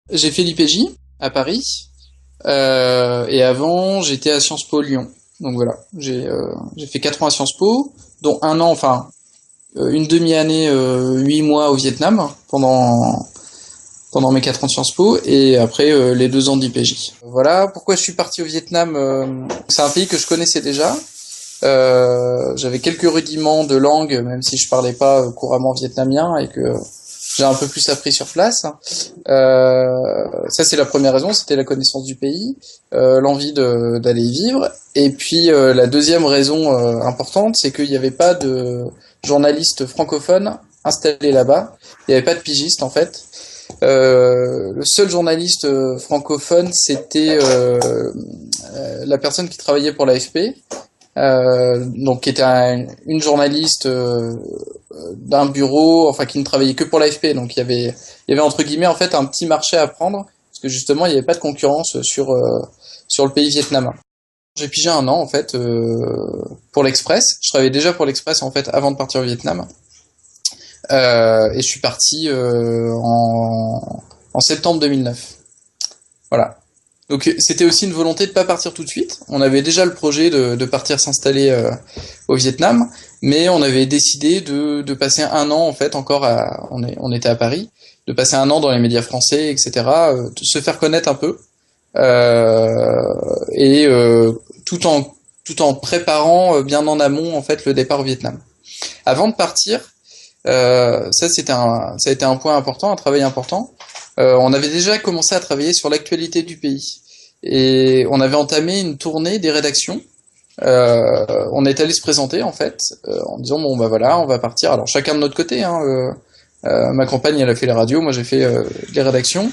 J'ai fait l'IPJ à Paris. Et avant, j'étais à Sciences Po Lyon. Donc voilà, j'ai fait 4 ans à Sciences Po, dont un an, enfin une demi-année, 8 mois au Vietnam pendant mes 4 ans de Sciences Po, et après les 2 ans d'IPJ. Voilà pourquoi je suis parti au Vietnam. C'est un pays que je connaissais déjà. J'avais quelques rudiments de langue, même si je parlais pas couramment vietnamien, et que j'ai un peu plus appris sur place. Ça, c'est la première raison, c'était la connaissance du pays, l'envie d'aller y vivre. Et puis la deuxième raison importante, c'est qu'il n'y avait pas de journalistes francophones installés là-bas. Il n'y avait pas de pigistes en fait. Le seul journaliste francophone, c'était la personne qui travaillait pour l'AFP, donc qui était une journaliste d'un bureau, enfin qui ne travaillait que pour l'AFP. Donc il y avait entre guillemets en fait un petit marché à prendre, parce que justement il n'y avait pas de concurrence sur le pays vietnamien. J'ai pigé un an en fait pour l'Express. Je travaillais déjà pour l'Express en fait avant de partir au Vietnam. Et je suis parti en septembre 2009. Voilà. Donc c'était aussi une volonté de pas partir tout de suite. On avait déjà le projet de partir s'installer au Vietnam, mais on avait décidé de passer un an en fait encore on était à Paris, de passer un an dans les médias français, etc. De se faire connaître un peu, et tout en préparant bien en amont en fait le départ au Vietnam. Avant de partir, ça a été un point important, un travail important. On avait déjà commencé à travailler sur l'actualité du pays. Et on avait entamé une tournée des rédactions. On est allé se présenter en fait, en disant bon bah voilà, on va partir. Alors chacun de notre côté. Ma compagne elle a fait les radios, moi j'ai fait les rédactions.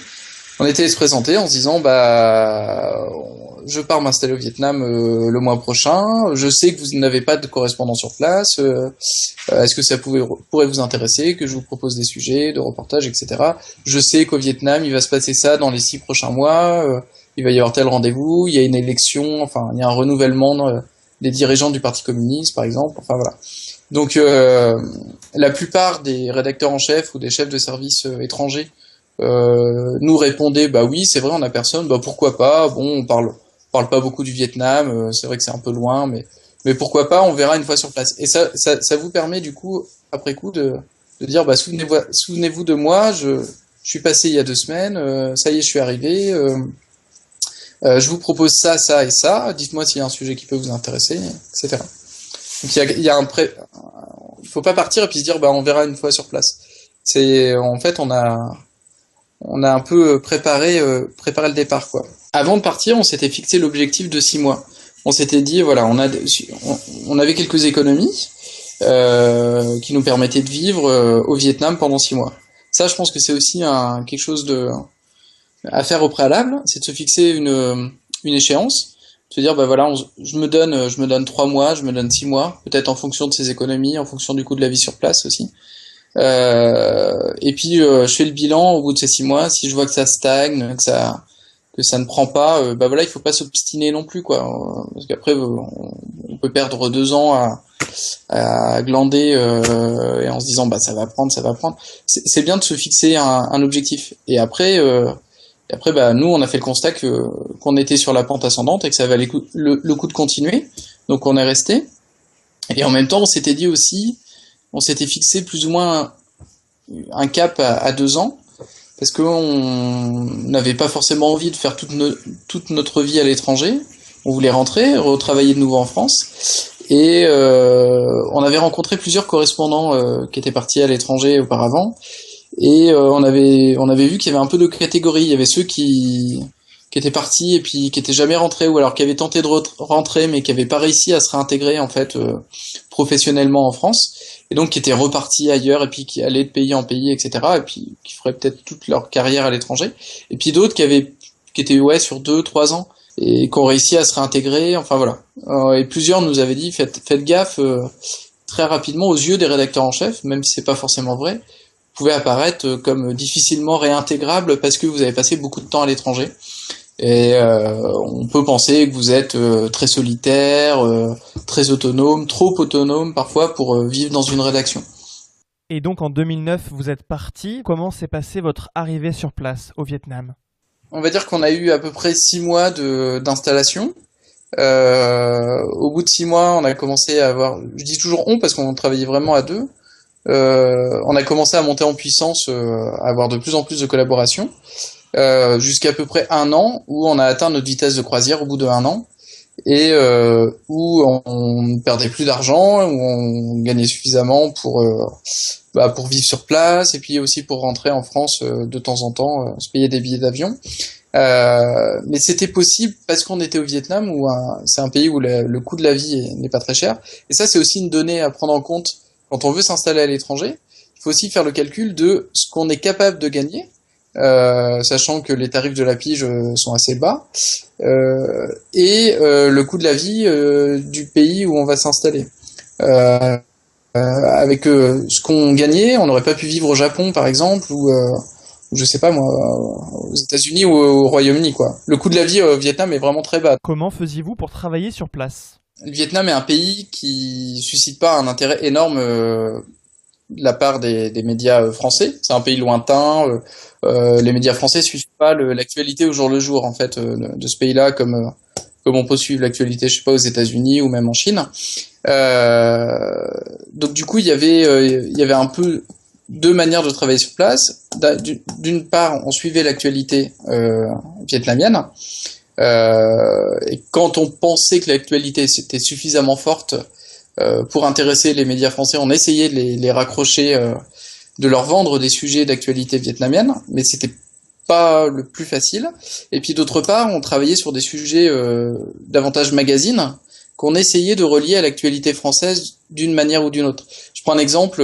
On était allé se présenter en se disant bah je pars m'installer au Vietnam le mois prochain. Je sais que vous n'avez pas de correspondant sur place. Est-ce que ça pourrait vous intéresser que je vous propose des sujets, de reportages, etc. Je sais qu'au Vietnam, il va se passer ça dans les 6 prochains mois. Il va y avoir tel rendez-vous. Il y a une élection. Enfin, il y a un renouvellement des dirigeants du Parti communiste, par exemple. Enfin voilà. Donc, la plupart des rédacteurs en chef ou des chefs de service étrangers nous répondaient bah oui, c'est vrai, on a personne. Bah pourquoi pas. Bon, on parle pas beaucoup du Vietnam. C'est vrai que c'est un peu loin, mais pourquoi pas, on verra une fois sur place. Et ça vous permet du coup, après coup, de dire, bah souvenez-vous de moi, je suis passé il y a 2 semaines, ça y est, je suis arrivé, je vous propose ça, ça et ça, dites-moi s'il y a un sujet qui peut vous intéresser, etc. Donc il y a il faut pas partir et puis se dire, bah on verra une fois sur place. En fait, on a un peu préparé le départ, quoi. Avant de partir, on s'était fixé l'objectif de 6 mois. On s'était dit, voilà, on avait quelques économies qui nous permettaient de vivre au Vietnam pendant 6 mois. Ça, je pense que c'est aussi quelque chose à faire au préalable, c'est de se fixer une échéance, de se dire, bah voilà, je me donne 3 mois, je me donne 6 mois, peut-être en fonction de ses économies, en fonction du coût de la vie sur place aussi. Et puis je fais le bilan au bout de ces 6 mois. Si je vois que ça stagne, que ça ne prend pas, bah voilà, il faut pas s'obstiner non plus, quoi. Parce qu'après on peut perdre 2 ans à glander et en se disant bah ça va prendre, ça va prendre. C'est bien de se fixer un objectif. Et après bah nous on a fait le constat qu'on était sur la pente ascendante et que ça valait le coup de continuer. Donc on est resté. Et en même temps on s'était fixé plus ou moins un cap à 2 ans, parce qu'on n'avait pas forcément envie de faire toute notre vie à l'étranger. On voulait rentrer, retravailler de nouveau en France. Et on avait rencontré plusieurs correspondants qui étaient partis à l'étranger auparavant. Et on avait vu qu'il y avait un peu de catégories. Il y avait ceux qui étaient partis et puis qui étaient jamais rentrés, ou alors qui avaient tenté de rentrer mais qui n'avaient pas réussi à se réintégrer en fait professionnellement en France, et donc qui étaient repartis ailleurs et puis qui allaient de pays en pays, etc. Et puis qui feraient peut-être toute leur carrière à l'étranger. Et puis d'autres qui étaient ouais sur 2, 3 ans et qui ont réussi à se réintégrer. Enfin voilà. Et plusieurs nous avaient dit faites gaffe, très rapidement aux yeux des rédacteurs en chef, même si c'est pas forcément vrai, vous pouvez apparaître comme difficilement réintégrable parce que vous avez passé beaucoup de temps à l'étranger. Et on peut penser que vous êtes très solitaire, très autonome, trop autonome parfois pour vivre dans une rédaction. Et donc en 2009, vous êtes parti. Comment s'est passée votre arrivée sur place au Vietnam ? on va dire qu'on a eu à peu près 6 mois d'installation. Au bout de 6 mois, on a commencé à avoir, je dis toujours on parce qu'on travaillait vraiment à deux. On a commencé à monter en puissance, à avoir de plus en plus de collaboration, jusqu'à peu près 1 an où on a atteint notre vitesse de croisière au bout de 1 an et où on ne perdait plus d'argent, où on gagnait suffisamment pour vivre sur place et puis aussi pour rentrer en France de temps en temps, se payer des billets d'avion. Mais c'était possible parce qu'on était au Vietnam, où c'est un pays où le coût de la vie n'est pas très cher. Et ça, c'est aussi une donnée à prendre en compte quand on veut s'installer à l'étranger. Il faut aussi faire le calcul de ce qu'on est capable de gagner, sachant que les tarifs de la pige sont assez bas, et le coût de la vie du pays où on va s'installer. Euh, avec ce qu'on gagnait, on n'aurait pas pu vivre au Japon, par exemple, ou je sais pas moi, aux États-Unis ou au Royaume-Uni, quoi. Le coût de la vie au Vietnam est vraiment très bas. Comment faisiez-vous pour travailler sur place? Le Vietnam est un pays qui suscite pas un intérêt énorme de la part des médias français. C'est un pays lointain. Les médias français suivent pas l'actualité au jour le jour, en fait, de ce pays-là, comme on peut suivre l'actualité, je sais pas, aux États-Unis ou même en Chine. Donc du coup, il y avait un peu deux manières de travailler sur place. D'une part, on suivait l'actualité vietnamienne, et quand on pensait que l'actualité était suffisamment forte pour intéresser les médias français, on essayait de les raccrocher, de leur vendre des sujets d'actualité vietnamienne, mais c'était pas le plus facile. Et puis d'autre part, on travaillait sur des sujets davantage magazines qu'on essayait de relier à l'actualité française d'une manière ou d'une autre. Je prends un exemple.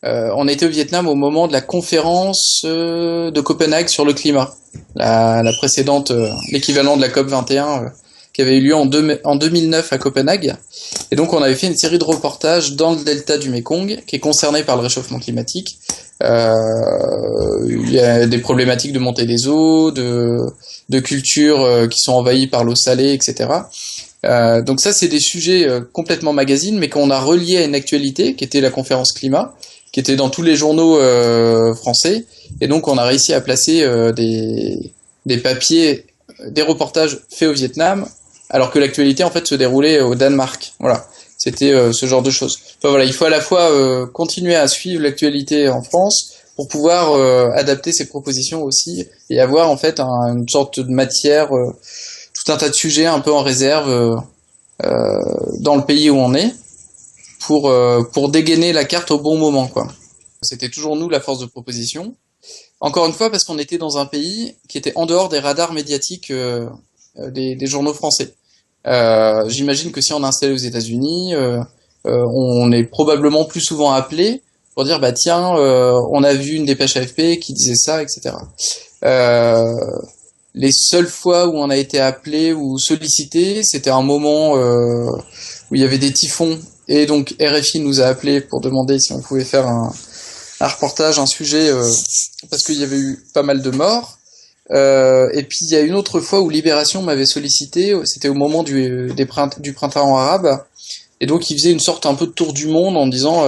On était au Vietnam au moment de la conférence de Copenhague sur le climat, la précédente, l'équivalent de la COP 21 qui avait eu lieu en 2009 à Copenhague. Et donc on avait fait une série de reportages dans le delta du Mékong, qui est concerné par le réchauffement climatique. Il y a des problématiques de montée des eaux, de cultures qui sont envahies par l'eau salée, etc. Donc ça, c'est des sujets complètement magazines, mais qu'on a reliés à une actualité, qui était la conférence climat, qui était dans tous les journaux français. Et donc on a réussi à placer des papiers, des reportages faits au Vietnam, alors que l'actualité en fait se déroulait au Danemark. Voilà, c'était ce genre de choses. Enfin, voilà, il faut à la fois continuer à suivre l'actualité en France pour pouvoir adapter ses propositions aussi et avoir en fait une sorte de matière, tout un tas de sujets un peu en réserve dans le pays où on est pour dégainer la carte au bon moment, quoi. C'était toujours nous la force de proposition. Encore une fois, parce qu'on était dans un pays qui était en dehors des radars médiatiques des journaux français. J'imagine que si on est installé aux États-Unis, on est probablement plus souvent appelé pour dire bah tiens, on a vu une dépêche AFP qui disait ça, etc. Les seules fois où on a été appelé ou sollicité, c'était un moment où il y avait des typhons et donc RFI nous a appelé pour demander si on pouvait faire un reportage, un sujet, parce qu'il y avait eu pas mal de morts. Et puis il y a une autre fois où Libération m'avait sollicité, c'était au moment du printemps arabe, et donc il faisait une sorte un peu de tour du monde en disant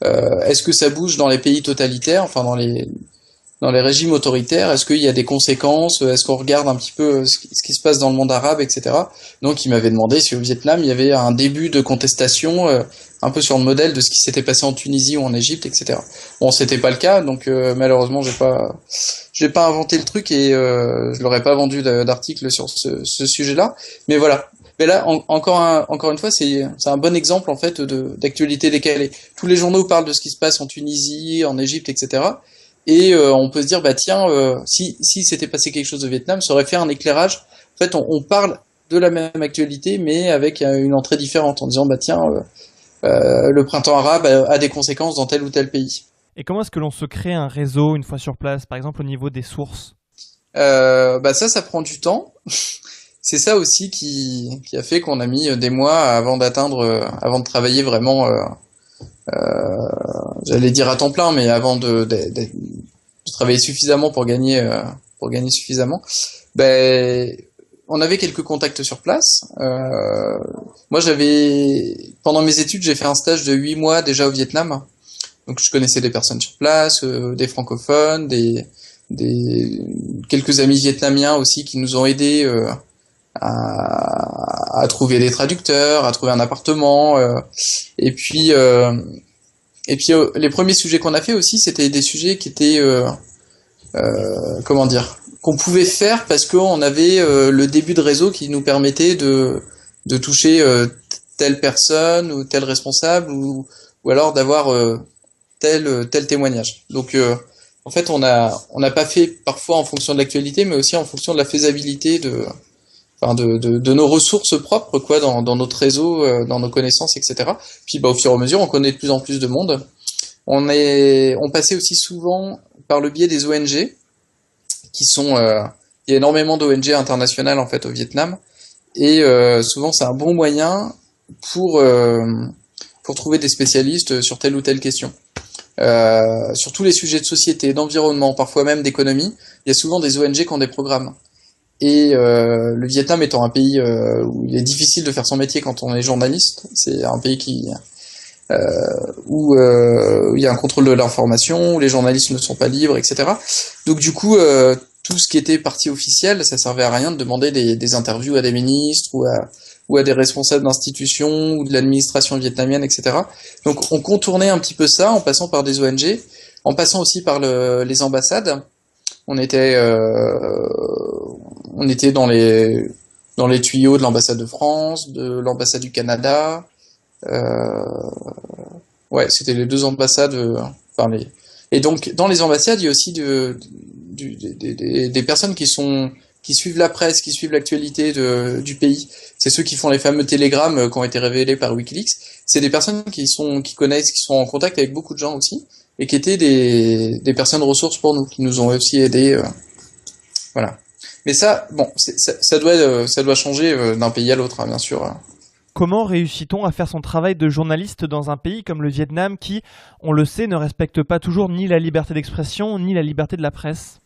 est-ce que ça bouge dans les pays totalitaires, enfin dans les régimes autoritaires, est-ce qu'il y a des conséquences, est-ce qu'on regarde un petit peu ce qui se passe dans le monde arabe, etc. Donc il m'avait demandé si au Vietnam il y avait un début de contestation, un peu sur le modèle de ce qui s'était passé en Tunisie ou en Égypte, etc. Bon, c'était pas le cas, donc malheureusement j'ai pas inventé le truc et je l'aurais pas vendu d'article sur ce sujet-là. Mais voilà. Mais là, encore une fois, c'est un bon exemple en fait d'actualité décalée. Tous les journaux parlent de ce qui se passe en Tunisie, en Égypte, etc. Et on peut se dire bah tiens, si s'était passé quelque chose au Vietnam, ça aurait fait un éclairage. En fait, on parle de la même actualité, mais avec une entrée différente, en disant bah tiens, le printemps arabe a des conséquences dans tel ou tel pays. Et comment est-ce que l'on se crée un réseau une fois sur place, par exemple au niveau des sources? Bah ça prend du temps. C'est ça aussi qui a fait qu'on a mis des mois avant avant de travailler vraiment, j'allais dire à temps plein, mais avant de travailler suffisamment pour gagner suffisamment. Ben, on avait quelques contacts sur place. Moi, pendant mes études, j'ai fait un stage de 8 mois déjà au Vietnam. Donc, je connaissais des personnes sur place, des francophones, quelques amis vietnamiens aussi qui nous ont aidés à trouver des traducteurs, à trouver un appartement. Et puis, les premiers sujets qu'on a fait aussi, c'était des sujets qui étaient, comment dire, qu'on pouvait faire parce qu'on avait le début de réseau qui nous permettait de toucher telle personne ou tel responsable ou alors d'avoir tel témoignage. Donc en fait on n'a pas fait parfois en fonction de l'actualité mais aussi en fonction de la faisabilité de nos ressources propres quoi dans notre réseau, dans nos connaissances, etc. Puis au fur et à mesure on connaît de plus en plus de monde. On passait aussi souvent par le biais des ONG qui sont il y a énormément d'ONG internationales en fait au Vietnam et souvent c'est un bon moyen pour trouver des spécialistes sur telle ou telle question. Sur tous les sujets de société, d'environnement, parfois même d'économie, il y a souvent des ONG qui ont des programmes. Et le Vietnam étant un pays où il est difficile de faire son métier quand on est journaliste, c'est un pays où il y a un contrôle de l'information, où les journalistes ne sont pas libres, etc. Donc du coup, tout ce qui était partie officielle, ça servait à rien de demander des interviews à des ministres ou à des responsables d'institutions ou de l'administration vietnamienne, etc. Donc on contournait un petit peu ça en passant par des ONG, en passant aussi par les ambassades. On était dans les tuyaux de l'ambassade de France, de l'ambassade du Canada. Ouais, c'était les deux ambassades. Et donc dans les ambassades, il y a aussi des personnes qui suivent la presse, qui suivent l'actualité du pays. C'est ceux qui font les fameux télégrammes qui ont été révélés par WikiLeaks. C'est des personnes qui connaissent, qui sont en contact avec beaucoup de gens aussi, et qui étaient des personnes ressources pour nous, qui nous ont aussi aidés. Voilà. Mais ça, bon, ça doit changer d'un pays à l'autre, hein, bien sûr. Comment réussit-on à faire son travail de journaliste dans un pays comme le Vietnam qui, on le sait, ne respecte pas toujours ni la liberté d'expression ni la liberté de la presse?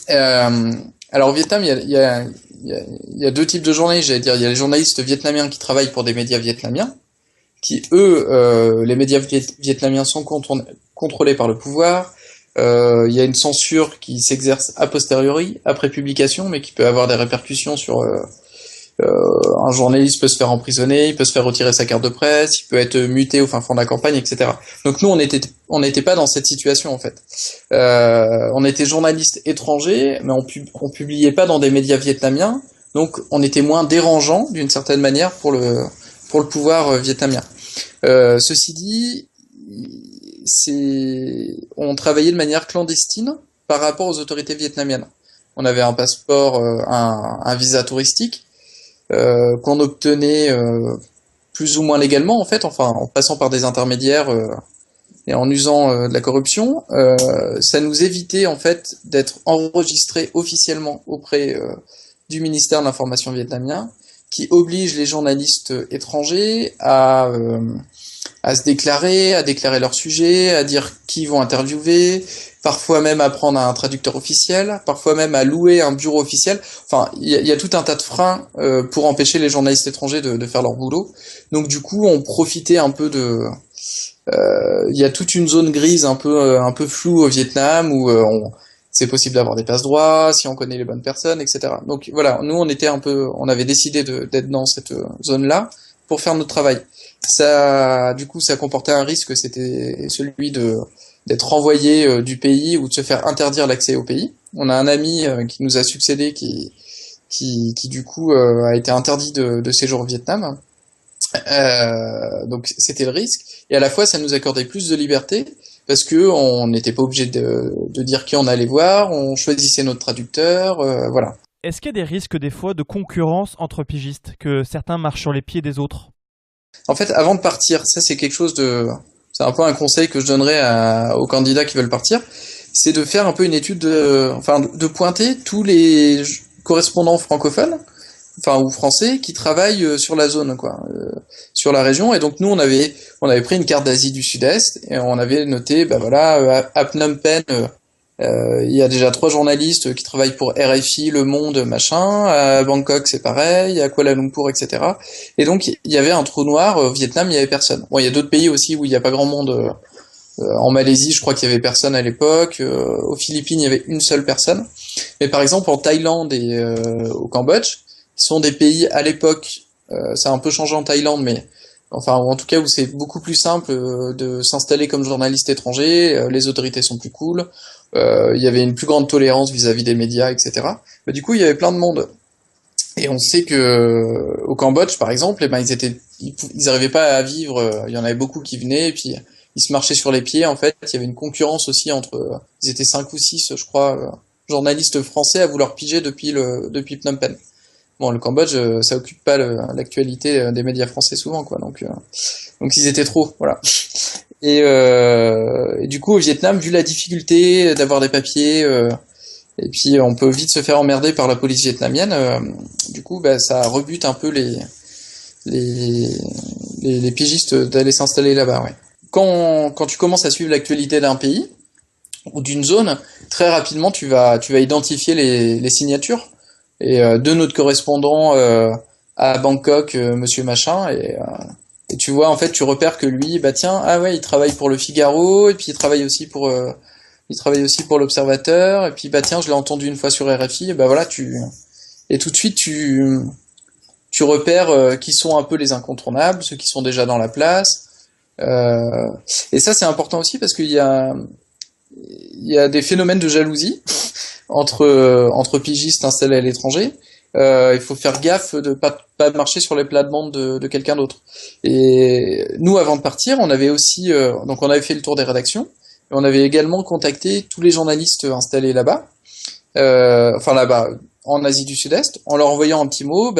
Alors au Vietnam, il y a deux types de journalistes, j'allais dire. Il y a les journalistes vietnamiens qui travaillent pour des médias vietnamiens, qui eux, les médias vietnamiens sont contrôlés par le pouvoir. Il y a une censure qui s'exerce a posteriori, après publication, mais qui peut avoir des répercussions sur un journaliste peut se faire emprisonner, il peut se faire retirer sa carte de presse, il peut être muté au fin fond de la campagne, etc. Donc nous, on n'était pas dans cette situation en fait. On était journalistes étrangers, mais on publiait pas dans des médias vietnamiens, donc on était moins dérangeant d'une certaine manière pour le pouvoir vietnamien. Ceci dit, on travaillait de manière clandestine par rapport aux autorités vietnamiennes. On avait un passeport, un visa touristique. Qu'on obtenait plus ou moins légalement en fait, enfin en passant par des intermédiaires et en usant de la corruption, ça nous évitait en fait d'être enregistrés officiellement auprès du ministère de l'Information vietnamien, qui oblige les journalistes étrangers à se déclarer, à déclarer leur sujet, à dire qui ils vont interviewer, parfois même à prendre un traducteur officiel, parfois même à louer un bureau officiel. Enfin, il y a tout un tas de freins pour empêcher les journalistes étrangers de faire leur boulot. Donc du coup, on profitait un peu il y a toute une zone grise un peu floue au Vietnam où c'est possible d'avoir des passe-droits si on connaît les bonnes personnes, etc. Donc voilà, nous on avait décidé d'être dans cette zone-là pour faire notre travail. Ça, du coup, ça comportait un risque, c'était celui d'être renvoyé du pays ou de se faire interdire l'accès au pays. On a un ami qui nous a succédé qui du coup a été interdit de séjour au Vietnam. Donc c'était le risque. Et à la fois, ça nous accordait plus de liberté parce que on n'était pas obligé de dire qui on allait voir, on choisissait notre traducteur, voilà. Est-ce qu'il y a des risques des fois de concurrence entre pigistes, que certains marchent sur les pieds des autres? En fait, avant de partir, ça c'est c'est un peu un conseil que je donnerais aux candidats qui veulent partir, c'est de faire un peu une étude, de pointer tous les correspondants francophones, ou français, qui travaillent sur la zone, quoi, sur la région. Et donc nous, on avait pris une carte d'Asie du Sud-Est et on avait noté, à Phnom Penh. Il y a déjà 3 journalistes qui travaillent pour RFI, Le Monde, machin. À Bangkok, c'est pareil. À Kuala Lumpur, etc. Et donc, il y avait un trou noir. Au Vietnam, il y avait personne. Bon, il y a d'autres pays aussi où il n'y a pas grand monde En Malaisie, je crois qu'il y avait personne à l'époque. Aux Philippines, il y avait une seule personne. Mais par exemple, en Thaïlande et au Cambodge, qui sont des pays à l'époque, ça a un peu changé en Thaïlande, mais enfin, en tout cas, où c'est beaucoup plus simple de s'installer comme journaliste étranger, les autorités sont plus cool, il y avait une plus grande tolérance vis-à-vis des médias, etc. Mais du coup, il y avait plein de monde. Et on sait que au Cambodge, par exemple, eh ben, ils arrivaient pas à vivre. Il y en avait beaucoup qui venaient, et puis ils se marchaient sur les pieds. En fait, il y avait une concurrence aussi entre. Ils étaient 5 ou 6, je crois, journalistes français à vouloir piger depuis Phnom Penh. Bon, le Cambodge, ça occupe pas l'actualité des médias français souvent, quoi. Donc ils étaient trop, voilà. Et du coup, au Vietnam, vu la difficulté d'avoir des papiers, et puis on peut vite se faire emmerder par la police vietnamienne, du coup, bah, ça rebute un peu les, les pigistes d'aller s'installer là-bas, ouais. Quand tu commences à suivre l'actualité d'un pays ou d'une zone, très rapidement, tu vas identifier les signatures. Et de notre correspondant à Bangkok, Monsieur Machin, et tu vois en fait tu repères que lui, bah tiens, ah ouais, il travaille pour le Figaro, et puis il travaille aussi pour l'Observateur, et puis bah tiens, je l'ai entendu une fois sur RFI, et bah voilà, et tout de suite tu repères qui sont un peu les incontournables, ceux qui sont déjà dans la place. Et ça c'est important aussi parce qu'il y a des phénomènes de jalousie entre pigistes installés à l'étranger. Il faut faire gaffe de pas marcher sur les plates-bandes de quelqu'un d'autre. Et nous, avant de partir, on avait aussi donc on avait fait le tour des rédactions, et on avait également contacté tous les journalistes installés là-bas, enfin là-bas en Asie du Sud-Est, en leur envoyant un petit mot,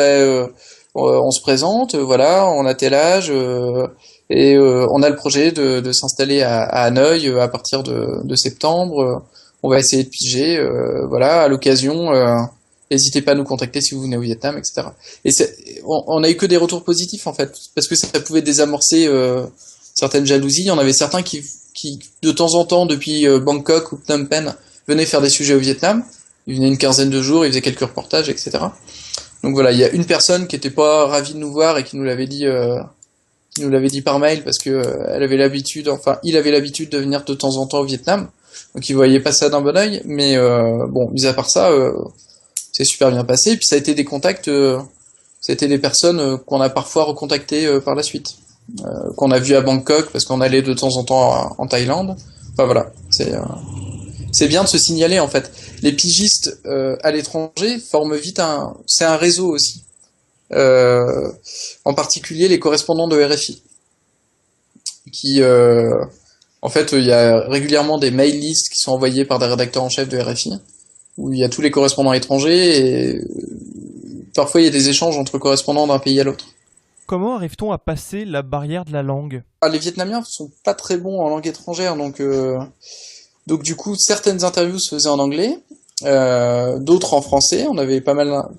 on se présente, voilà, on a tel âge, et on a le projet de s'installer à Hanoï à partir de septembre. On va essayer de piger, voilà, à l'occasion. N'hésitez pas à nous contacter si vous venez au Vietnam, etc. Et on a eu que des retours positifs en fait, parce que ça pouvait désamorcer certaines jalousies. Il y en avait certains qui de temps en temps, depuis Bangkok ou Phnom Penh, venaient faire des sujets au Vietnam. Ils venaient une quinzaine de jours, ils faisaient quelques reportages, etc. Donc voilà, il y a une personne qui était pas ravie de nous voir et qui nous l'avait dit par mail parce que il avait l'habitude de venir de temps en temps au Vietnam. Donc il voyait pas ça d'un bon œil, mais bon, mis à part ça, c'est super bien passé. Et puis ça a été des contacts, ça a été des personnes qu'on a parfois recontactées par la suite, qu'on a vu à Bangkok parce qu'on allait de temps en temps en Thaïlande. Enfin voilà, c'est bien de se signaler en fait. Les pigistes à l'étranger forment vite c'est un réseau aussi. En particulier les correspondants de RFI, qui en fait, il y a régulièrement des mail lists qui sont envoyés par des rédacteurs en chef de RFI, où il y a tous les correspondants étrangers, et parfois il y a des échanges entre correspondants d'un pays à l'autre. Comment arrive-t-on à passer la barrière de la langue ? Les Vietnamiens sont pas très bons en langue étrangère, donc du coup, certaines interviews se faisaient en anglais, d'autres en français. On avait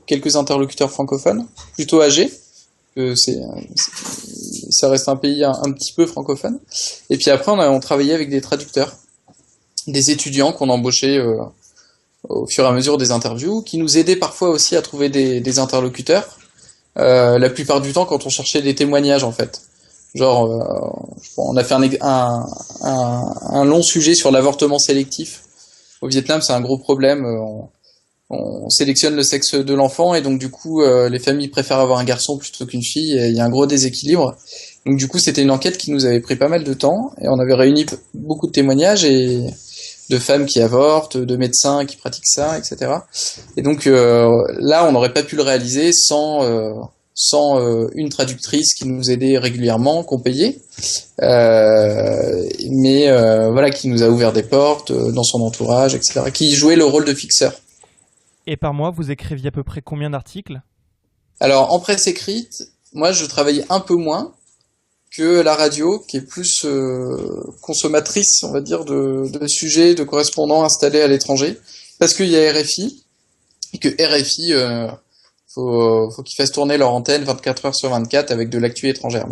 quelques interlocuteurs francophones, plutôt âgés. Ça reste un pays un petit peu francophone. Et puis après, on travaillait avec des traducteurs, des étudiants qu'on embauchait au fur et à mesure des interviews, qui nous aidaient parfois aussi à trouver des interlocuteurs. La plupart du temps, quand on cherchait des témoignages, en fait. Genre, on a fait un long sujet sur l'avortement sélectif. Au Vietnam, c'est un gros problème. On sélectionne le sexe de l'enfant et donc du coup les familles préfèrent avoir un garçon plutôt qu'une fille et il y a un gros déséquilibre. Donc du coup c'était une enquête qui nous avait pris pas mal de temps et on avait réuni beaucoup de témoignages et de femmes qui avortent, de médecins qui pratiquent ça, etc. Et donc là on n'aurait pas pu le réaliser sans une traductrice qui nous aidait régulièrement, qu'on payait, mais voilà, qui nous a ouvert des portes dans son entourage, etc. Qui jouait le rôle de fixeur. Et par mois, vous écriviez à peu près combien d'articles ? Alors, en presse écrite, moi, je travaillais un peu moins que la radio, qui est plus consommatrice, on va dire, de sujets, de correspondants installés à l'étranger, parce qu'il y a RFI, et que RFI, faut qu'ils fassent tourner leur antenne 24 heures sur 24 avec de l'actu étrangère.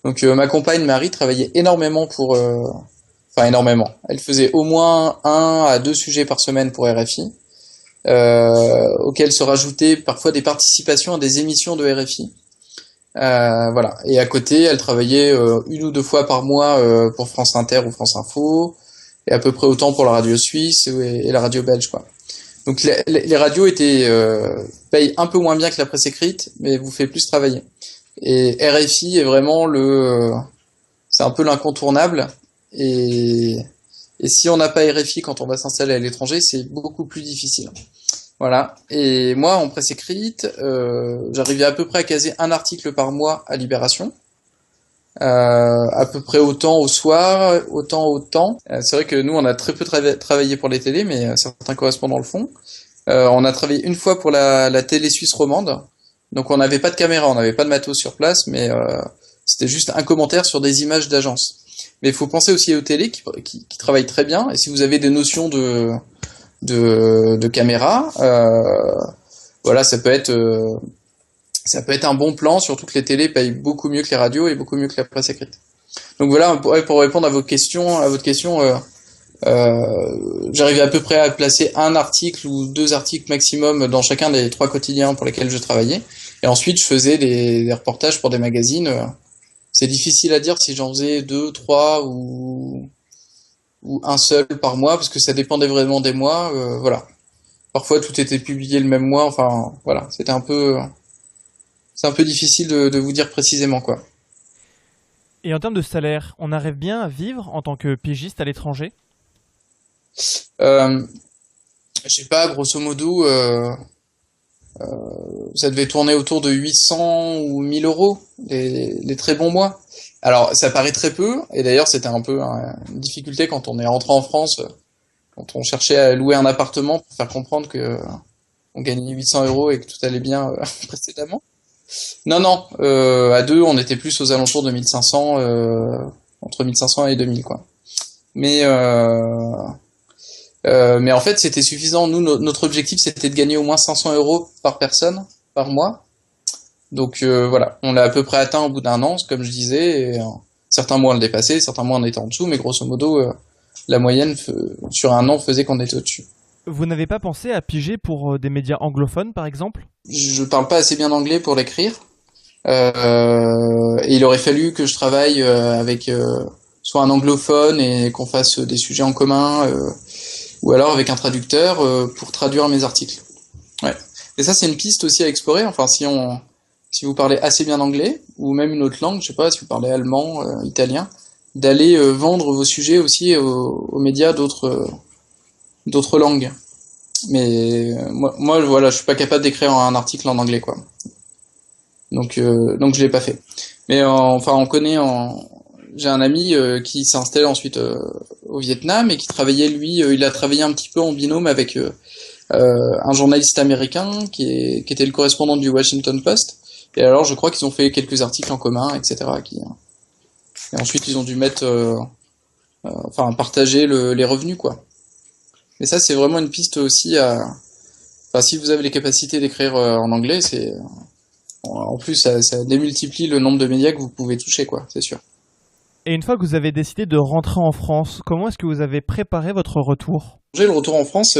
Donc ma compagne Marie travaillait énormément enfin énormément. Elle faisait au moins 1 à 2 sujets par semaine pour RFI. Auxquels se rajoutaient parfois des participations à des émissions de RFI. Voilà. Et à côté, elle travaillait une ou deux fois par mois pour France Inter ou France Info, et à peu près autant pour la radio suisse et la radio belge, quoi. Donc les radios payent un peu moins bien que la presse écrite, mais vous fait plus travailler. Et RFI est vraiment c'est un peu l'incontournable. Et, et si on n'a pas RFI quand on va s'installer à l'étranger, c'est beaucoup plus difficile. Voilà. Et moi, en presse écrite, j'arrivais à peu près à caser un article par mois à Libération. À peu près autant au soir, autant. C'est vrai que nous, on a très peu travaillé pour les télés, mais certains correspondants le font. On a travaillé une fois pour la télé suisse romande. Donc on n'avait pas de caméra, on n'avait pas de matos sur place, mais c'était juste un commentaire sur des images d'agence. Mais il faut penser aussi aux télés qui travaillent très bien. Et si vous avez des notions de caméra, voilà, ça peut être un bon plan, surtout que les télés payent beaucoup mieux que les radios et beaucoup mieux que la presse écrite. Donc voilà, pour répondre à votre question, j'arrivais à peu près à placer un article ou deux articles maximum dans chacun des 3 quotidiens pour lesquels je travaillais. Et ensuite, je faisais des reportages pour des magazines. C'est difficile à dire si j'en faisais 2, 3 ou un seul par mois, parce que ça dépendait vraiment des mois. Voilà. Parfois, tout était publié le même mois. Enfin, voilà, c'est un peu difficile de vous dire précisément, quoi. Et en termes de salaire, on arrive bien à vivre en tant que pigiste à l'étranger? Je sais pas, grosso modo, ça devait tourner autour de 800 ou 1000 euros, les très bons mois. Alors, ça paraît très peu, et d'ailleurs, c'était un peu une difficulté quand on est rentré en France, quand on cherchait à louer un appartement pour faire comprendre que on gagnait 800 euros et que tout allait bien précédemment. Non, à deux, on était plus aux alentours de 1500, entre 1500 et 2000, quoi. Mais mais en fait, c'était suffisant. Nous, notre objectif, c'était de gagner au moins 500 euros par personne, par mois. Donc voilà, on l'a à peu près atteint au bout d'un an, comme je disais. Et, certains mois on le dépassait, certains mois on était en dessous, mais grosso modo, la moyenne sur un an faisait qu'on était au-dessus. Vous n'avez pas pensé à piger pour des médias anglophones, par exemple? Je parle pas assez bien anglais pour l'écrire. Et il aurait fallu que je travaille avec soit un anglophone et qu'on fasse des sujets en commun, ou alors avec un traducteur pour traduire mes articles. Ouais. Et ça, c'est une piste aussi à explorer. Enfin, si vous parlez assez bien anglais ou même une autre langue, je sais pas, si vous parlez allemand, italien, d'aller vendre vos sujets aussi aux médias d'autres langues. Mais moi, voilà, je suis pas capable d'écrire un article en anglais, quoi. Donc je l'ai pas fait. Mais enfin, j'ai un ami qui s'est installé ensuite au Vietnam et qui travaillait, lui, il a travaillé un petit peu en binôme avec un journaliste américain qui était le correspondant du Washington Post. Et alors, je crois qu'ils ont fait quelques articles en commun, etc. Et ensuite, ils ont dû partager les revenus, quoi. Mais ça, c'est vraiment une piste aussi enfin, si vous avez les capacités d'écrire en anglais, en plus, ça démultiplie le nombre de médias que vous pouvez toucher, quoi, c'est sûr. Et une fois que vous avez décidé de rentrer en France, comment est-ce que vous avez préparé votre retour? Le retour en France,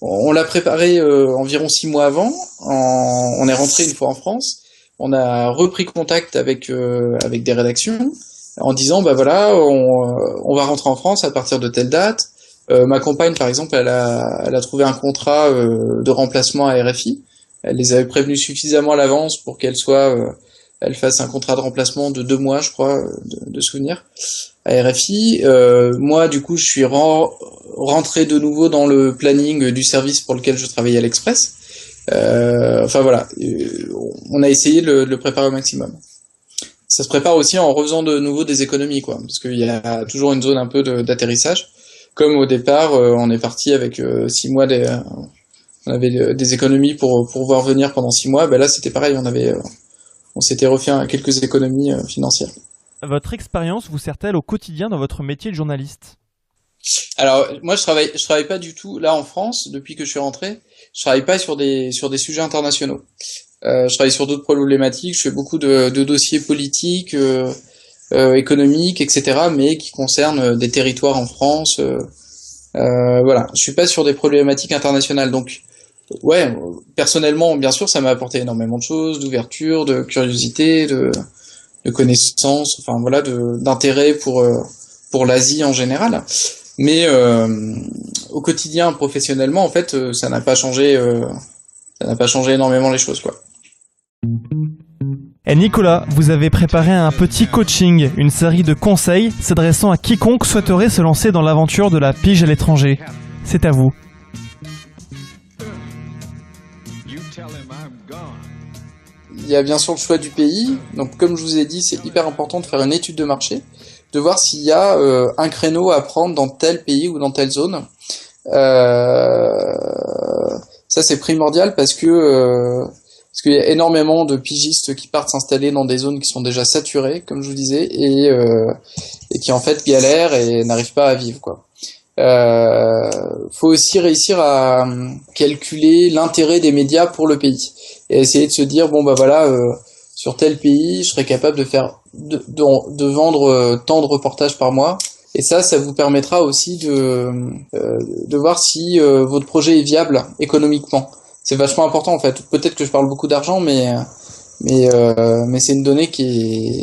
on l'a préparé environ 6 mois avant. On est rentré une fois en France. On a repris contact avec des rédactions en disant bah voilà, on va rentrer en France à partir de telle date. Ma compagne, par exemple, elle a trouvé un contrat de remplacement à RFI. Elle les avait prévenus suffisamment à l'avance pour elle fasse un contrat de remplacement de 2 mois, je crois, de souvenir, à RFI. Moi, du coup, je suis rentré de nouveau dans le planning du service pour lequel je travaillais à l'Express. Enfin voilà, on a essayé de le préparer au maximum. Ça se prépare aussi en refaisant de nouveau des économies, quoi, parce qu'il y a toujours une zone un peu d'atterrissage. Comme au départ, on est parti avec 6 mois on avait des économies pour pouvoir venir pendant 6 mois. Ben là, c'était pareil, on s'était refait quelques économies financières. Votre expérience vous sert-elle au quotidien dans votre métier de journaliste? Alors, moi, je travaille pas du tout là en France depuis que je suis rentré. Je travaille pas sur des sujets internationaux. Je travaille sur d'autres problématiques. Je fais beaucoup de dossiers politiques, économiques, etc., mais qui concernent des territoires en France. Voilà, je suis pas sur des problématiques internationales. Donc, Ouais, personnellement, bien sûr, ça m'a apporté énormément de choses, d'ouverture, de curiosité, de connaissances, enfin voilà, d'intérêt pour l'Asie en général. Mais au quotidien, professionnellement, en fait, ça n'a pas changé énormément les choses, quoi. Et Nicolas, vous avez préparé un petit coaching, une série de conseils s'adressant à quiconque souhaiterait se lancer dans l'aventure de la pige à l'étranger. C'est à vous. Il y a bien sûr le choix du pays. Donc, comme je vous ai dit, c'est hyper important de faire une étude de marché, de voir s'il y a un créneau à prendre dans tel pays ou dans telle zone. Ça, c'est primordial parce qu'il y a énormément de pigistes qui partent s'installer dans des zones qui sont déjà saturées, comme je vous disais, et qui en fait galèrent et n'arrivent pas à vivre, quoi. Faut aussi réussir à calculer l'intérêt des médias pour le pays et essayer de se dire bon bah voilà, sur tel pays je serais capable de vendre tant de reportages par mois, et ça vous permettra aussi de voir si votre projet est viable économiquement. C'est vachement important en fait. Peut-être que je parle beaucoup d'argent, mais c'est une donnée qui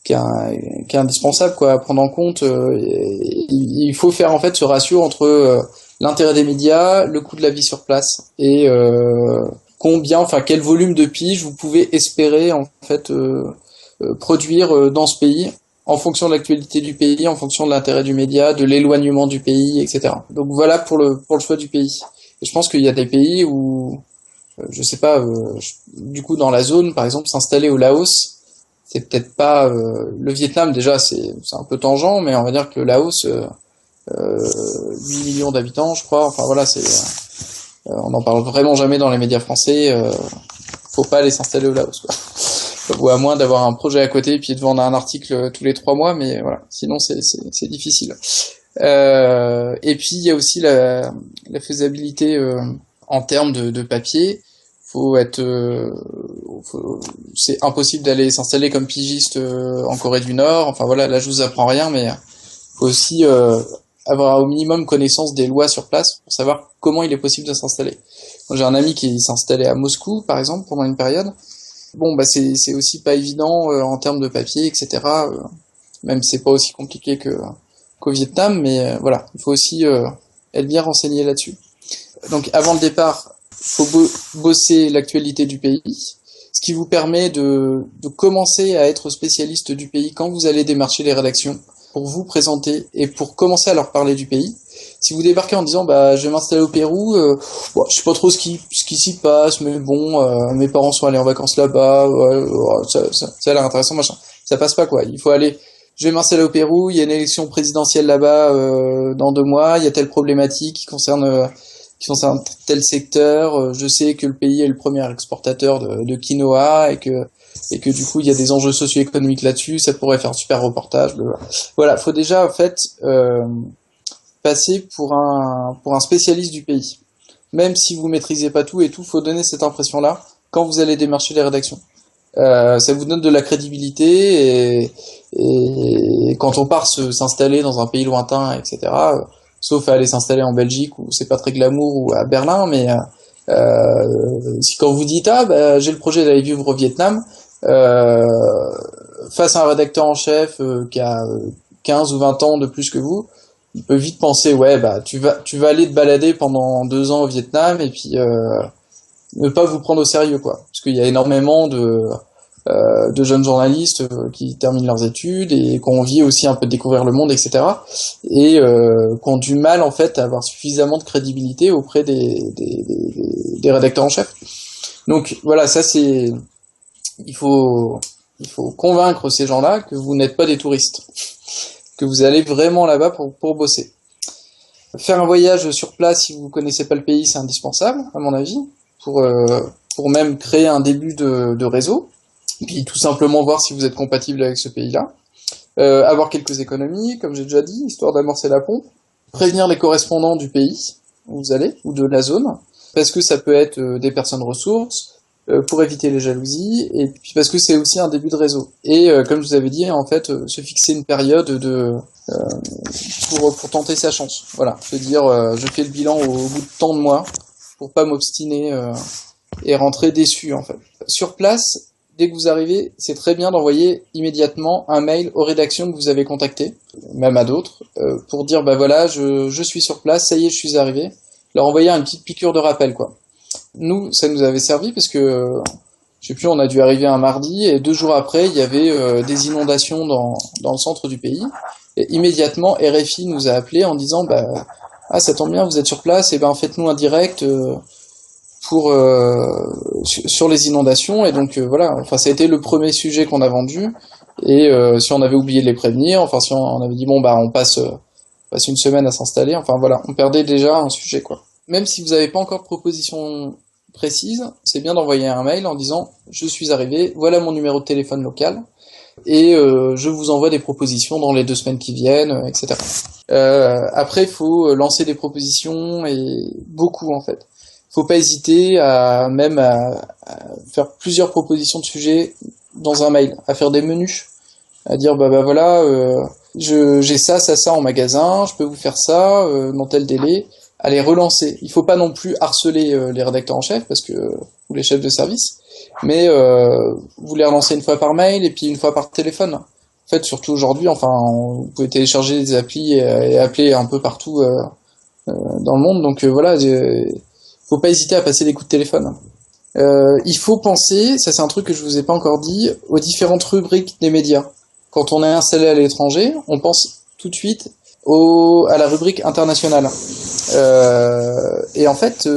est indispensable, quoi, à prendre en compte. Il faut faire en fait ce ratio entre l'intérêt des médias, le coût de la vie sur place et quel volume de piges vous pouvez espérer en fait produire dans ce pays en fonction de l'actualité du pays, en fonction de l'intérêt du média, de l'éloignement du pays, etc. Donc voilà pour le choix du pays. Et je pense qu'il y a des pays où je sais pas, du coup dans la zone par exemple s'installer au Laos, c'est peut-être pas le Vietnam, déjà c'est un peu tangent, mais on va dire que le Laos 8 millions d'habitants je crois, enfin voilà, on n'en parle vraiment jamais dans les médias français. Faut pas aller s'installer au Laos, quoi. Ou à moins d'avoir un projet à côté et puis de vendre un article tous les 3 mois, mais voilà, sinon c'est difficile. Et puis il y a aussi la faisabilité en termes de papier. C'est impossible d'aller s'installer comme pigiste en Corée du Nord. Enfin voilà, là je vous apprends rien, mais faut aussi avoir au minimum connaissance des lois sur place pour savoir comment il est possible de s'installer. Moi, j'ai un ami qui s'est installé à Moscou, par exemple, pendant une période. Bon, bah c'est aussi pas évident en termes de papier, etc. Même si c'est pas aussi compliqué qu'au Vietnam, mais voilà, il faut aussi être bien renseigné là-dessus. Donc avant le départ, faut bosser l'actualité du pays, ce qui vous permet de commencer à être spécialiste du pays quand vous allez démarcher les rédactions pour vous présenter et pour commencer à leur parler du pays. Si vous débarquez en disant bah je vais m'installer au Pérou, bon, je sais pas trop ce qui s'y passe, mais bon, mes parents sont allés en vacances là-bas, ça a l'air intéressant, machin. Ça passe pas, quoi. Il faut aller. Je vais m'installer au Pérou, il y a une élection présidentielle là-bas dans 2 mois, il y a telle problématique qui concerne tel secteur. Je sais que le pays est le premier exportateur de quinoa et que du coup il y a des enjeux socio-économiques là-dessus. Ça pourrait faire un super reportage. Voilà, faut déjà en fait passer pour un spécialiste du pays. Même si vous maîtrisez pas tout et tout, faut donner cette impression-là quand vous allez démarcher les rédactions. Ça vous donne de la crédibilité et quand on part s'installer dans un pays lointain, etc. Sauf à aller s'installer en Belgique où c'est pas très glamour, ou à Berlin, mais si quand vous dites bah j'ai le projet d'aller vivre au Vietnam, face à un rédacteur en chef qui a 15 ou 20 ans de plus que vous, il peut vite penser ouais bah tu vas aller te balader pendant 2 ans au Vietnam et puis ne pas vous prendre au sérieux, quoi, parce qu'il y a énormément de jeunes journalistes qui terminent leurs études et qui ont envie aussi un peu de découvrir le monde, etc. Et qui ont du mal en fait à avoir suffisamment de crédibilité auprès des rédacteurs en chef. Donc voilà, ça c'est il faut convaincre ces gens-là que vous n'êtes pas des touristes, que vous allez vraiment là-bas pour bosser. Faire un voyage sur place si vous connaissez pas le pays, c'est indispensable à mon avis pour même créer un début de réseau. Et puis tout simplement voir si vous êtes compatible avec ce pays-là. Avoir quelques économies, comme j'ai déjà dit, histoire d'amorcer la pompe. Prévenir les correspondants du pays où vous allez, ou de la zone, parce que ça peut être des personnes ressources, pour éviter les jalousies, et puis parce que c'est aussi un début de réseau. Et comme je vous avais dit, en fait, se fixer une période pour tenter sa chance. Voilà, se dire je fais le bilan au bout de tant de mois, pour pas m'obstiner et rentrer déçu en fait. Sur place, dès que vous arrivez, c'est très bien d'envoyer immédiatement un mail aux rédactions que vous avez contactées, même à d'autres, pour dire bah voilà, je suis sur place, ça y est, je suis arrivé. Leur envoyer une petite piqûre de rappel quoi. Nous, ça nous avait servi parce que je sais plus, on a dû arriver un mardi et 2 jours après, il y avait des inondations dans le centre du pays. Et immédiatement, RFI nous a appelé en disant bah ah ça tombe bien, vous êtes sur place, et ben faites-nous un direct pour sur les inondations. Et donc voilà, enfin ça a été le premier sujet qu'on a vendu. Et si on avait oublié de les prévenir, enfin si on avait dit bon bah on passe une semaine à s'installer, enfin voilà, on perdait déjà un sujet quoi. Même si vous n'avez pas encore de proposition précise, c'est bien d'envoyer un mail en disant je suis arrivé, voilà mon numéro de téléphone local et je vous envoie des propositions dans les 2 semaines qui viennent, etc. Après, il faut lancer des propositions et beaucoup en fait. Faut pas hésiter à faire plusieurs propositions de sujets dans un mail, à faire des menus, à dire bah voilà, j'ai ça en magasin, je peux vous faire ça dans tel délai. À les relancer. Il faut pas non plus harceler les rédacteurs en chef ou les chefs de service, mais vous les relancez une fois par mail et puis une fois par téléphone. En fait, surtout aujourd'hui, enfin, vous pouvez télécharger des applis et appeler un peu partout dans le monde. Donc voilà, faut pas hésiter à passer des coups de téléphone. Il faut penser, ça c'est un truc que je vous ai pas encore dit, aux différentes rubriques des médias. Quand on est installé à l'étranger, on pense tout de suite à la rubrique internationale. Et en fait,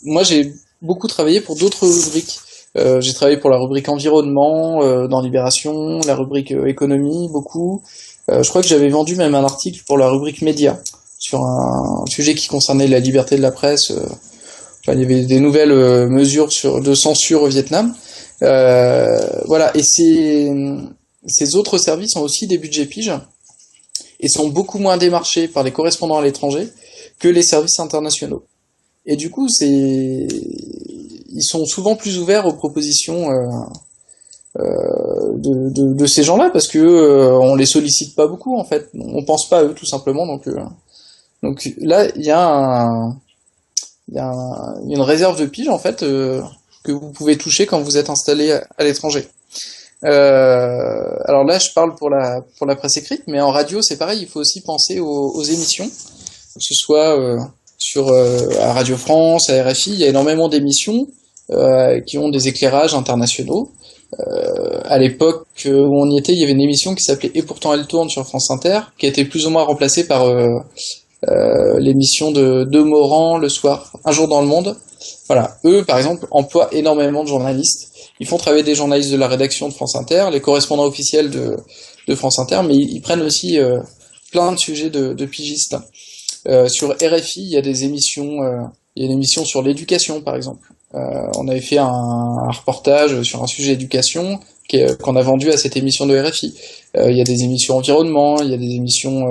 moi j'ai beaucoup travaillé pour d'autres rubriques. J'ai travaillé pour la rubrique environnement dans Libération, la rubrique économie, beaucoup. Je crois que j'avais vendu même un article pour la rubrique médias sur un sujet qui concernait la liberté de la presse. Enfin, il y avait des nouvelles mesures de censure au Vietnam. Voilà. Et ces autres services ont aussi des budgets piges et sont beaucoup moins démarchés par les correspondants à l'étranger que les services internationaux. Et du coup, ils sont souvent plus ouverts aux propositions de ces gens-là parce que on les sollicite pas beaucoup en fait. On pense pas à eux tout simplement. Donc là, il y a une réserve de pige en fait que vous pouvez toucher quand vous êtes installé à l'étranger. Alors là, je parle pour la presse écrite, mais en radio, c'est pareil. Il faut aussi penser aux émissions, que ce soit à Radio France, à RFI. Il y a énormément d'émissions qui ont des éclairages internationaux. À l'époque où on y était, il y avait une émission qui s'appelait Et pourtant elle tourne sur France Inter, qui a été plus ou moins remplacée par l'émission de Morand le soir, Un jour dans le monde. Voilà, eux par exemple emploient énormément de journalistes. Ils font travailler des journalistes de la rédaction de France Inter, les correspondants officiels de France Inter, mais ils prennent aussi plein de sujets de pigistes. Sur RFI, il y a des émissions, il y a une émission sur l'éducation par exemple. On avait fait un reportage sur un sujet éducation qu'on a vendu à cette émission de RFI. Il y a des émissions environnement, il y a des émissions,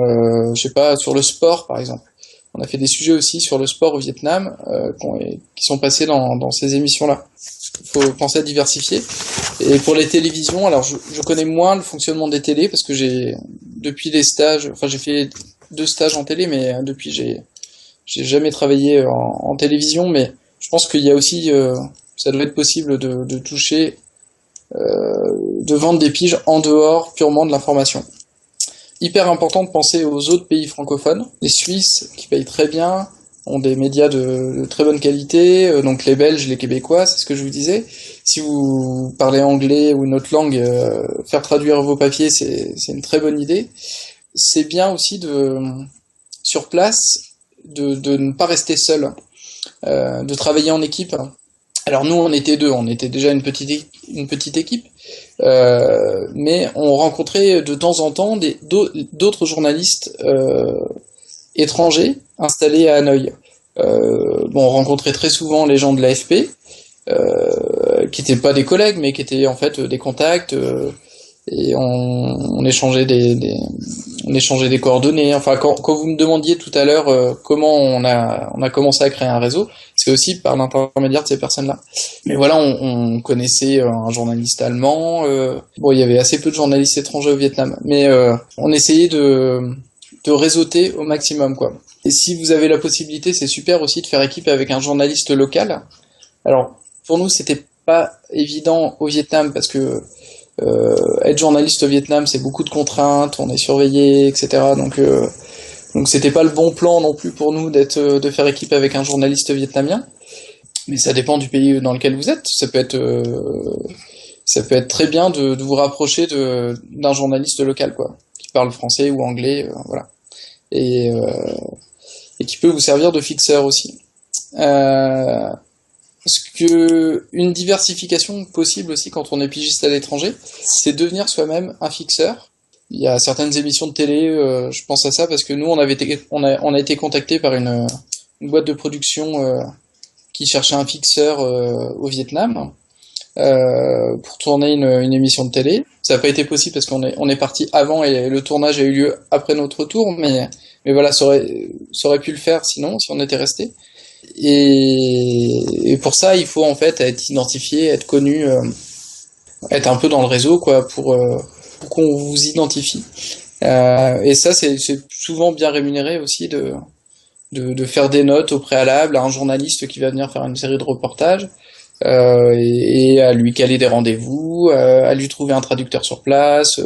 je sais pas, sur le sport par exemple. On a fait des sujets aussi sur le sport au Vietnam qui sont passés dans ces émissions-là. Il faut penser à diversifier. Et pour les télévisions, alors je connais moins le fonctionnement des télés parce que depuis les stages, enfin j'ai fait 2 stages en télé, mais depuis j'ai jamais travaillé en télévision, mais je pense qu'il y a aussi, ça doit être possible de toucher, de vendre des piges en dehors purement de l'information. Hyper important de penser aux autres pays francophones. Les Suisses, qui payent très bien, ont des médias de très bonne qualité, donc les Belges, les Québécois, c'est ce que je vous disais. Si vous parlez anglais ou une autre langue, faire traduire vos papiers, c'est une très bonne idée. C'est bien aussi sur place, de ne pas rester seul, de travailler en équipe. Alors nous, on était 2, on était déjà une petite équipe, mais on rencontrait de temps en temps d'autres journalistes étrangers installés à Hanoï. On rencontrait très souvent les gens de l'AFP, qui n'étaient pas des collègues, mais qui étaient en fait des contacts, et on échangeait des coordonnées. Enfin, quand vous me demandiez tout à l'heure comment on a commencé à créer un réseau, c'est aussi par l'intermédiaire de ces personnes-là. Mais voilà, on connaissait un journaliste allemand. Il y avait assez peu de journalistes étrangers au Vietnam, mais on essayait de réseauter au maximum, quoi. Et si vous avez la possibilité, c'est super aussi de faire équipe avec un journaliste local. Alors, pour nous, c'était pas évident au Vietnam parce que être journaliste au Vietnam, c'est beaucoup de contraintes, on est surveillé, etc. Donc c'était pas le bon plan non plus pour nous de faire équipe avec un journaliste vietnamien. Mais ça dépend du pays dans lequel vous êtes. Ça peut être très bien de vous rapprocher d'un journaliste local, quoi, qui parle français ou anglais, voilà, et, euh, et qui peut vous servir de fixeur aussi. Une diversification possible aussi quand on est pigiste à l'étranger, c'est devenir soi-même un fixeur. Il y a certaines émissions de télé, je pense à ça parce que nous on a été contacté par une boîte de production qui cherchait un fixeur au Vietnam pour tourner une émission de télé. Ça n'a pas été possible parce on est parti avant et le tournage a eu lieu après notre retour, mais voilà, ça aurait pu le faire sinon, si on était resté. Et pour ça, il faut en fait être identifié, être connu, être un peu dans le réseau, quoi, pour qu'on vous identifie. Et ça, c'est souvent bien rémunéré aussi de faire des notes au préalable à un journaliste qui va venir faire une série de reportages et à lui caler des rendez-vous, à lui trouver un traducteur sur place,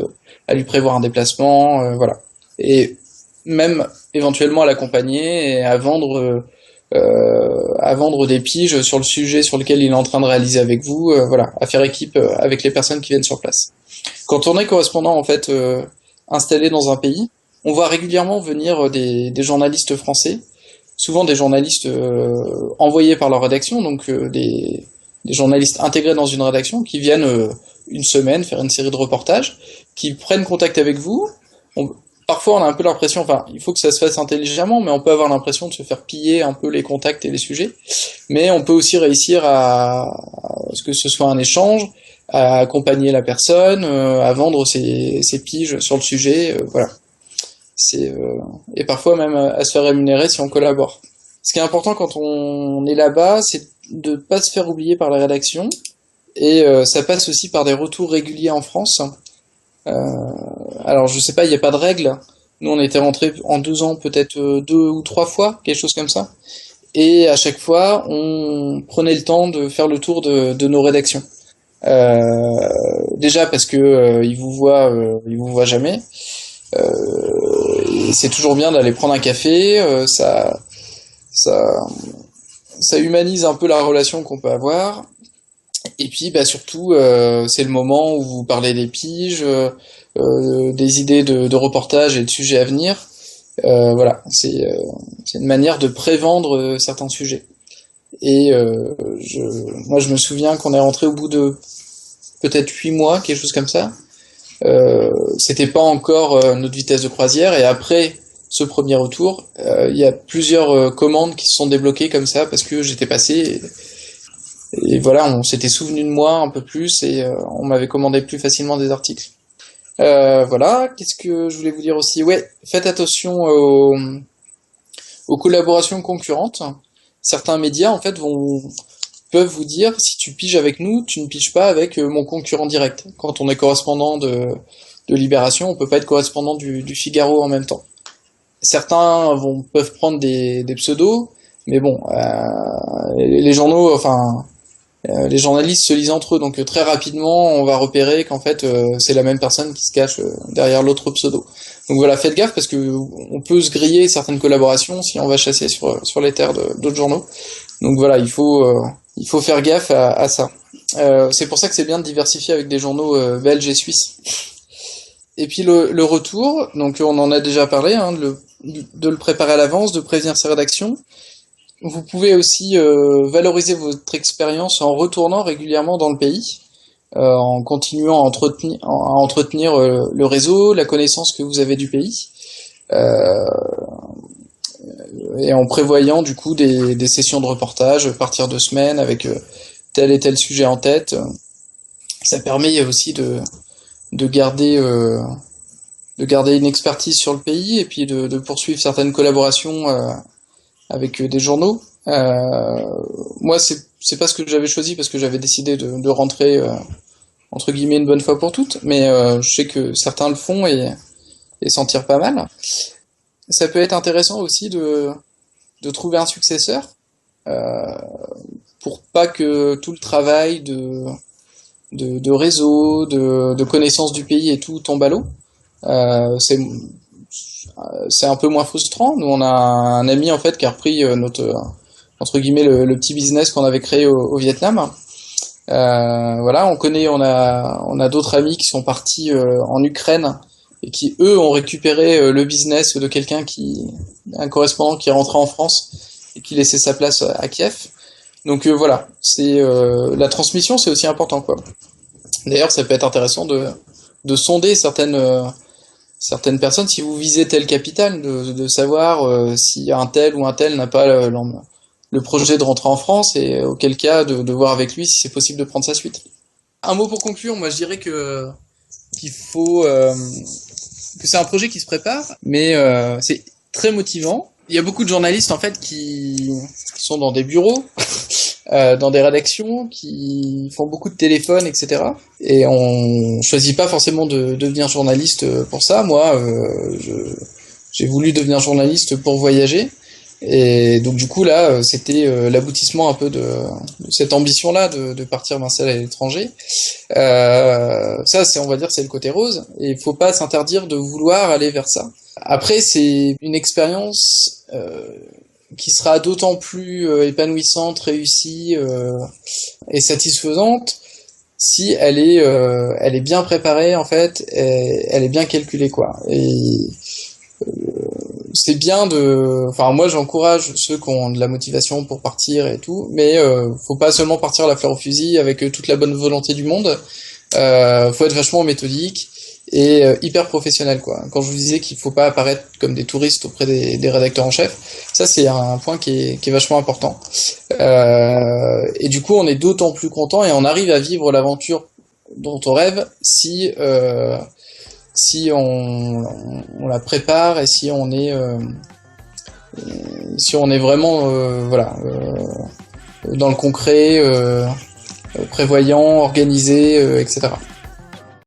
à lui prévoir un déplacement, voilà. Et même éventuellement à l'accompagner et à vendre des piges sur le sujet sur lequel il est en train de réaliser avec vous, voilà, à faire équipe avec les personnes qui viennent sur place. Quand on est correspondant en fait installé dans un pays, on voit régulièrement venir des journalistes français, souvent des journalistes envoyés par leur rédaction, donc des journalistes intégrés dans une rédaction qui viennent une semaine faire une série de reportages, qui prennent contact avec vous. Parfois, on a un peu l'impression, enfin, il faut que ça se fasse intelligemment, mais on peut avoir l'impression de se faire piller un peu les contacts et les sujets. Mais on peut aussi réussir à ce que ce soit un échange, à accompagner la personne, à vendre ses piges sur le sujet, voilà. Et parfois même à se faire rémunérer si on collabore. Ce qui est important quand on est là-bas, c'est de pas se faire oublier par la rédaction, et ça passe aussi par des retours réguliers en France. Alors je sais pas, il n'y a pas de règle. Nous on était rentrés en 12 ans peut-être 2 ou 3 fois, quelque chose comme ça. Et à chaque fois, on prenait le temps de faire le tour de nos rédactions. Déjà parce que ils vous voient jamais. Et c'est toujours bien d'aller prendre un café. Ça humanise un peu la relation qu'on peut avoir. Et puis bah surtout c'est le moment où vous parlez des piges, des idées de reportages et de sujets à venir. Voilà, c'est une manière de prévendre certains sujets. Et moi je me souviens qu'on est rentré au bout de peut-être 8 mois, quelque chose comme ça. C'était pas encore notre vitesse de croisière, et après ce premier retour, il y a plusieurs commandes qui se sont débloquées comme ça parce que j'étais passé. Et voilà, on s'était souvenu de moi un peu plus et on m'avait commandé plus facilement des articles. Voilà, qu'est-ce que je voulais vous dire aussi? Ouais, faites attention aux collaborations concurrentes. Certains médias, en fait, peuvent vous dire, si tu piges avec nous, tu ne piges pas avec mon concurrent direct. Quand on est correspondant de Libération, on peut pas être correspondant du Figaro en même temps. Certains peuvent prendre des pseudos, mais bon, les journaux, enfin, les journalistes se lisent entre eux, donc très rapidement, on va repérer qu'en fait, c'est la même personne qui se cache derrière l'autre pseudo. Donc voilà, faites gaffe parce que on peut se griller certaines collaborations si on va chasser sur les terres d'autres journaux. Donc voilà, il faut faire gaffe à ça. C'est pour ça que c'est bien de diversifier avec des journaux belges et suisses. Et puis le retour, donc on en a déjà parlé, hein, de le préparer à l'avance, de prévenir ses rédactions. Vous pouvez aussi valoriser votre expérience en retournant régulièrement dans le pays, en continuant à entretenir le réseau, la connaissance que vous avez du pays, et en prévoyant du coup des sessions de reportage, partir de semaines avec tel et tel sujet en tête. Ça permet aussi de garder une expertise sur le pays et puis de poursuivre certaines collaborations avec des journaux. Moi, c'est pas ce que j'avais choisi parce que j'avais décidé de rentrer entre guillemets une bonne fois pour toutes, mais je sais que certains le font et s'en tirent pas mal. ça peut être intéressant aussi de trouver un successeur, pour pas que tout le travail de réseau, de connaissance du pays et tout tombe à l'eau. C'est un peu moins frustrant. Nous, on a un ami en fait qui a repris notre entre guillemets le petit business qu'on avait créé au Vietnam. Voilà, on a d'autres amis qui sont partis en Ukraine et qui eux ont récupéré le business de un correspondant qui est rentré en France et qui laissait sa place à Kiev. Donc voilà, c'est la transmission, c'est aussi important quoi. D'ailleurs, ça peut être intéressant de sonder certaines personnes si vous visez tel capital, de savoir si un tel ou un tel n'a pas le projet de rentrer en France et auquel cas de voir avec lui si c'est possible de prendre sa suite. Un mot pour conclure, moi je dirais qu'il faut que c'est un projet qui se prépare, mais c'est très motivant. Il y a beaucoup de journalistes en fait qui sont dans des bureaux, dans des rédactions, qui font beaucoup de téléphones, etc. Et on choisit pas forcément de devenir journaliste pour ça. Moi, j'ai voulu devenir journaliste pour voyager. Et donc du coup là, c'était l'aboutissement un peu de cette ambition-là de partir m'installer à l'étranger. Ça, on va dire, c'est le côté rose. Et il faut pas s'interdire de vouloir aller vers ça. Après, c'est une expérience qui sera d'autant plus épanouissante, réussie et satisfaisante si elle est bien préparée en fait, et elle est bien calculée quoi. Et c'est bien enfin moi j'encourage ceux qui ont de la motivation pour partir et tout, mais faut pas seulement partir à la fleur au fusil avec toute la bonne volonté du monde. Faut être vachement méthodique et hyper professionnel quoi. Quand je vous disais qu'il faut pas apparaître comme des touristes auprès des rédacteurs en chef, ça c'est un point qui est vachement important. Et du coup on est d'autant plus content et on arrive à vivre l'aventure dont on rêve si on la prépare et si on est vraiment dans le concret, prévoyant, organisé, etc.